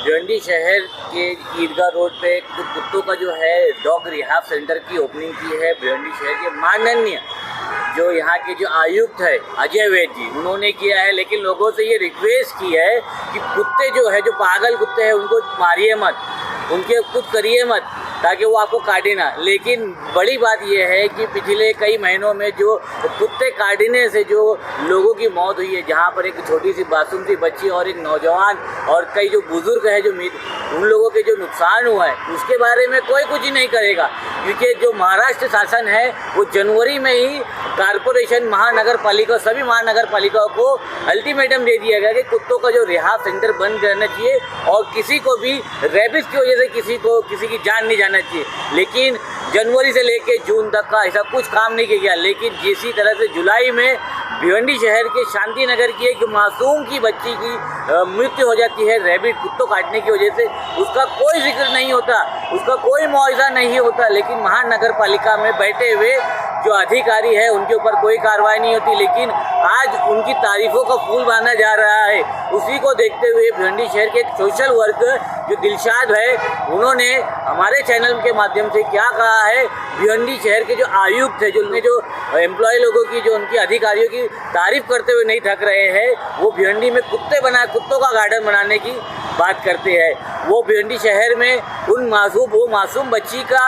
भिवंडी शहर के ईदगाह रोड पे कुत्तों का जो है डॉग रिहाब सेंटर की ओपनिंग की है भिवंडी शहर के माननीय जो यहाँ के जो आयुक्त है अजय वैद जी, उन्होंने किया है। लेकिन लोगों से ये रिक्वेस्ट की है कि कुत्ते जो है, जो पागल कुत्ते हैं, उनको मारिए मत, उनके कुछ करिए मत ताकि वो आपको काटे ना। लेकिन बड़ी बात यह है कि पिछले कई महीनों में जो कुत्ते काटने से जो लोगों की मौत हुई है, जहाँ पर एक छोटी सी मासूम सी बच्ची और एक नौजवान और कई जो बुजुर्ग हैं, जो उन लोगों के जो नुकसान हुआ है, उसके बारे में कोई कुछ ही नहीं करेगा। क्योंकि जो महाराष्ट्र शासन है वो जनवरी में ही कारपोरेशन, महानगर पालिका, सभी महानगर पालिकाओं को अल्टीमेटम दे दिया गया कि कुत्तों का जो रिहाब सेंटर बंद करना चाहिए और किसी को भी रेबिस की वजह से किसी की जान नहीं जाना चाहिए। लेकिन जनवरी से लेकर जून तक का ऐसा कुछ काम नहीं किया गया। लेकिन जिसी तरह से जुलाई में भिवंडी शहर के शांति नगर की एक मासूम की बच्ची की मृत्यु हो जाती है रैबिट कुत्तों काटने की वजह से, उसका कोई जिक्र नहीं होता, उसका कोई मुआवजा नहीं होता। लेकिन महानगर पालिका में बैठे हुए जो अधिकारी है उनके ऊपर कोई कार्रवाई नहीं होती। लेकिन आज उनकी तारीफों का फूल बांधा जा रहा है। उसी को देखते हुए भिवंडी शहर के एक सोशल वर्कर जो दिलशाद है, उन्होंने हमारे चैनल के माध्यम से क्या कहा है, भिवंडी शहर के जो आयुक्त है, जो उनमें जो एम्प्लॉय लोगों की, जो उनकी अधिकारियों की तारीफ करते हुए नहीं थक रहे हैं। वो भिवंडी में कुत्तों का गार्डन बनाने की बात करते हैं। वो भिवंडी शहर में वो मासूम बच्ची का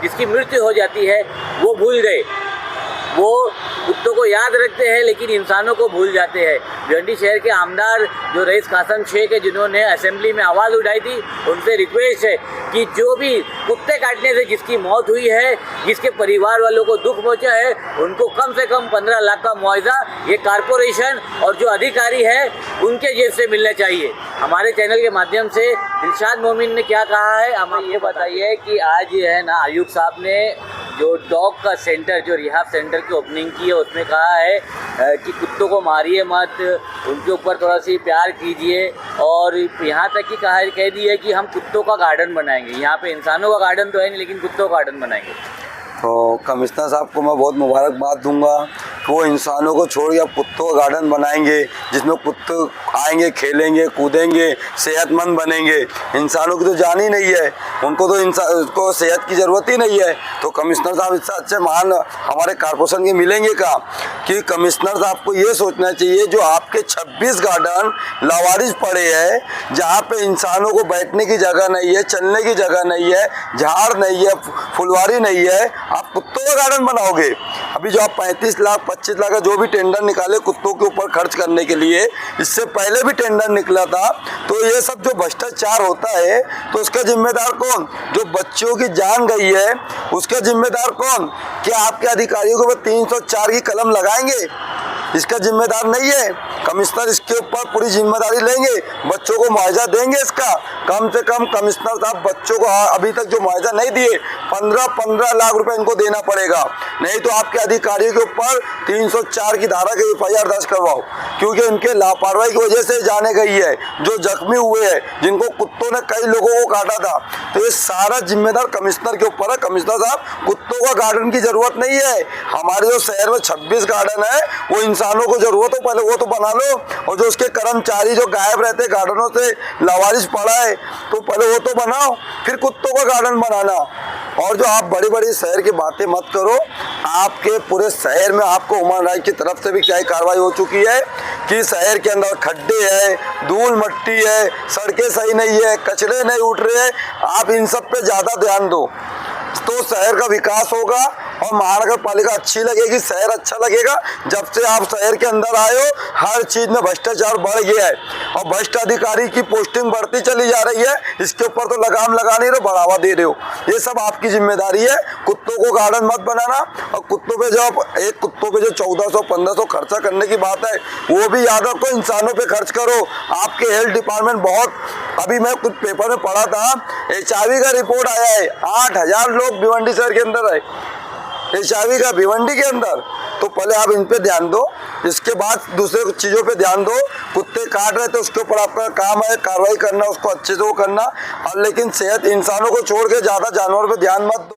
जिसकी मृत्यु हो जाती है वो भूल गए। वो कुत्तों को याद रखते हैं लेकिन इंसानों को भूल जाते हैं। भिवंडी शहर के आमदार जो रईस कासम शेख है, जिन्होंने असेंबली में आवाज़ उठाई थी, उनसे रिक्वेस्ट है कि जो भी कुत्ते काटने से जिसकी मौत हुई है, जिसके परिवार वालों को दुख पहुंचा है, उनको कम से कम 15 लाख का मुआवजा ये कारपोरेशन और जो अधिकारी है उनके जेब से मिलना चाहिए। हमारे चैनल के माध्यम से दिलशाद मोमिन ने क्या कहा है, हमें ये बताइए कि आज है ना आयुक्त साहब ने जो डॉग का सेंटर, जो रिहाब सेंटर की ओपनिंग की है, उसमें कहा है कि कुत्तों को मारिए मत, उनके ऊपर थोड़ा सी प्यार कीजिए। और यहाँ तक कि कह दिया है कि हम कुत्तों का गार्डन बनाएंगे। यहाँ पे इंसानों का गार्डन तो है नहीं, लेकिन कुत्तों का गार्डन बनाएंगे। तो कमिश्नर साहब को मैं बहुत मुबारकबाद दूंगा कि वो इंसानों को छोड़ के अब कुत्तों का गार्डन बनाएंगे, जिसमें कुत्ते आएंगे, खेलेंगे, कूदेंगे, सेहतमंद बनेंगे। इंसानों की तो जान ही नहीं है, उनको तो सेहत की ज़रूरत ही नहीं है। तो कमिश्नर साहब इससे अच्छे महान हमारे कारपोरेशन के मिलेंगे का कि कमिश्नर साहब को ये सोचना चाहिए, जो आपके 26 गार्डन लावारिस पड़े हैं, जहाँ पे इंसानों को बैठने की जगह नहीं है, चलने की जगह नहीं है, झाड़ नहीं है, फुलवारी नहीं है, आप कुत्तों का गार्डन बनाओगे। अभी जो आप 35 लाख 25 लाख का जो भी टेंडर निकाले कुत्तों के ऊपर खर्च करने के लिए, इससे पहले भी टेंडर निकला था। तो ये सब जो भ्रष्टाचार होता है तो उसका जिम्मेदार कौन? जो बच्चों की जान गई है उसका जिम्मेदार कौन? क्या आपके अधिकारियों के ऊपर 304 की कलम लगाएंगे? इसका जिम्मेदार नहीं है। कमिश्नर इसके ऊपर पूरी जिम्मेदारी लेंगे, बच्चों को मुआवजा देंगे। इसका कम से कम कमिश्नर साहब बच्चों को अभी तक जो मुआवजा नहीं दिए, 15 लाख रुपए इनको देना पड़ेगा। नहीं तो आपके अधिकारियों के ऊपर 304 की धारा के FIR दर्ज करवाओ, क्योंकि उनके लापरवाही की वजह से जाने गई है, जो जख्मी हुए हैं, जिनको कुत्तों ने कई लोगों को काटा था। तो ये सारा जिम्मेदार कमिश्नर के ऊपर है। कमिश्नर साहब, कुत्तों का गार्डन की जरूरत नहीं है। हमारे जो शहर में 26 गार्डन है, वो इंसानों को जरूरत हो पहले वो तो बना लो, और जो उसके कर्मचारी जो गायब रहते गार्डनों से लावारिस पड़ा है, तो पहले वो तो बनाओ, फिर कुत्तों का गार्डन बनाना। और जो आप बड़ी बड़ी शहर की बातें मत करो। आपके पूरे शहर में आपको ह्यूमन राइट की तरफ से भी क्या कार्रवाई हो चुकी है कि शहर के अंदर खड्डे हैं, धूल मट्टी है, सड़कें सही नहीं है, कचरे नहीं उठ रहे हैं। आप इन सब पे ज़्यादा ध्यान दो तो शहर का विकास होगा और महानगर पालिका अच्छी लगेगी, शहर अच्छा लगेगा। जब से आप शहर के अंदर आए हो, हर चीज़ में भ्रष्टाचार बढ़ गया है और भ्रष्ट अधिकारी की पोस्टिंग बढ़ती चली जा रही है। इसके ऊपर तो लगाम लगा नहीं रहे, बढ़ावा दे रहे हो। ये सब आपकी जिम्मेदारी है। कुत्तों को गार्डन मत बनाना। और कुत्तों पे जो 1400-1500 खर्चा करने की बात है, वो भी याद रखो, इंसानों पे खर्च करो। आपके हेल्थ डिपार्टमेंट बहुत, अभी मैं कुछ पेपर में पढ़ा था, HIV का रिपोर्ट आया है, 8000 लोग भिवंडी शहर के अंदर है, HIV का भिवंडी के अंदर। तो पहले आप इन पे ध्यान दो, इसके बाद दूसरे चीज़ों पे ध्यान दो। कुत्ते काट रहे थे, उसके ऊपर आपका काम है कार्रवाई करना, उसको अच्छे से वो करना। और लेकिन सेहत इंसानों को छोड़ के ज़्यादा जानवर पे ध्यान मत दो।